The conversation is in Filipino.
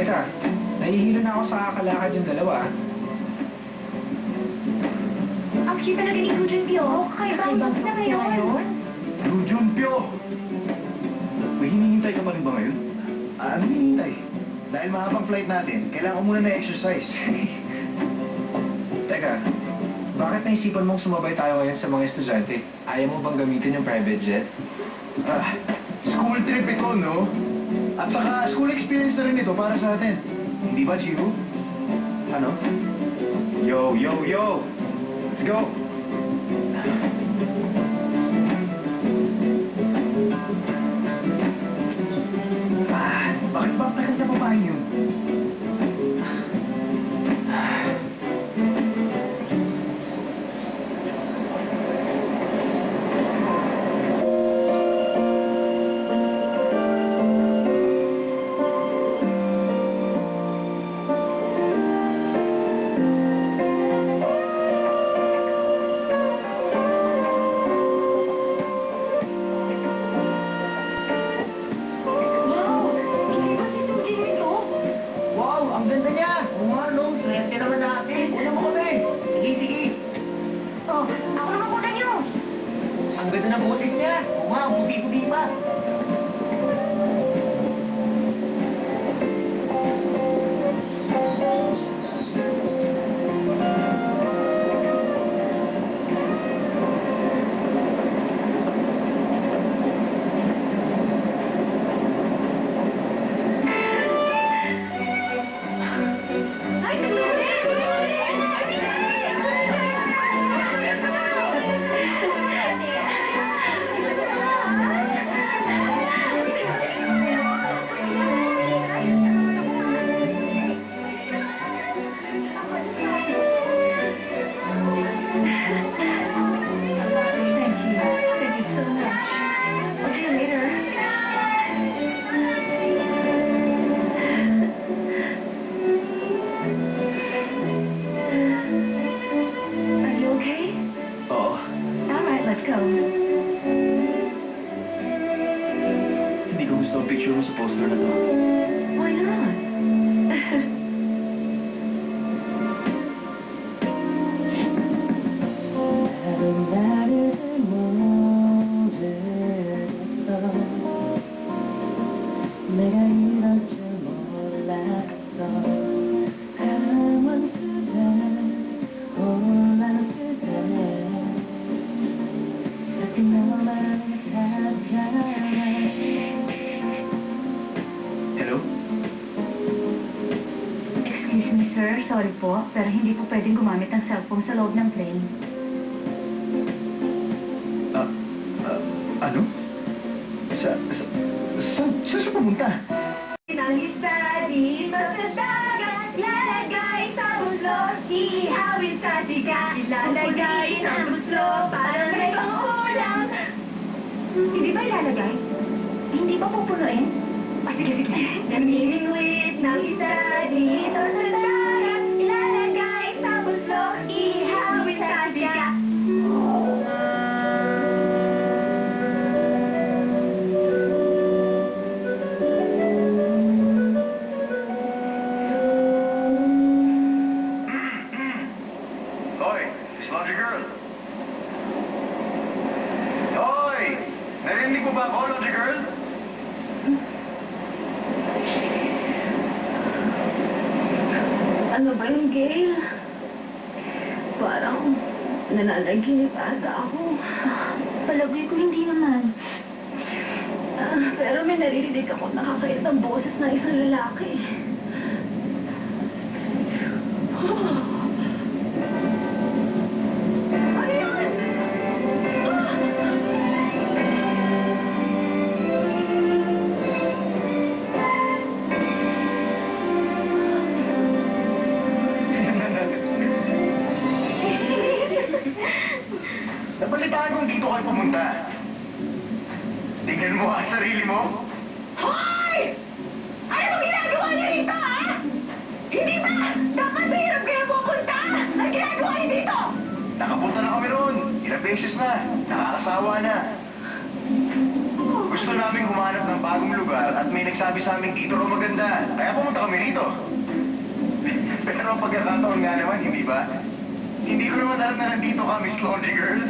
Teka, nahihilo na ako sa kakalakad yung dalawa. Ang cute talaga ni Junpyo. Kakaibang look na ngayon. Junpyo! May hinihintay ka pa rin ba ngayon? Ano hinihintay? Dahil mahabang flight natin, kailangan muna na exercise. Teka, bakit naisipan mong sumabay tayo ngayon sa mga estudyante? Ayaw mo bang gamitin yung private jet? School trip ito, no? At saka, school experience na rin ito para sa atin. Hindi ba, Chiro? Ano? Yo, yo, yo! Let's go! Bakit ba ang tagal na babae yun? Ang ganda ng butis niya. Oo nga, puti-puti pa. Hindi ko gusto ang picture mo sa poster na to. Why not? Hello? Excuse me, sir. Sorry po, pero hindi po pwedeng gumamit ng cellphone sa loob ng plane. Ano? Saan siya pumunta? Nang isa dito sa dagat, lalagay sa buslo, ihawin sa tiga, ilalagay ng buslo para may pangulam. Hindi ba ilalagay? Hindi ba pupunuin? Sige, sige. Namimingwit ng isa dito sa dagat, ilalagay sa buslo, ihawin sa tiga. Hoy, Miss Laundry Girl. Hoy! Narinig mo ba ako, Laundry Girl? Ano ba yung Gail? Parang nananaginip ata ako. Palagay ko hindi naman. Pero may naririnig ako nakakait ng boses ng isang lalaki. Ano yun? Nabalitaan kong dito kayo pumunta. Tingnan mo ang sarili mo. Hoy! Ano bang ginagawa niyo dito, ha? Hindi ba? Dapat mahirap kayo pupunta! Ang ginagawa niyo dito! Nakapunta na kami roon. Ilang beses na. Nakakasawa na. Gusto namin humanap ng bagong lugar at may nagsabi sa amin dito raw maganda. Kaya pumunta kami rito. Pero ang pagkakataon nga naman, hindi ba? Hindi ko naman alam na nandito kami, Slowly Girl.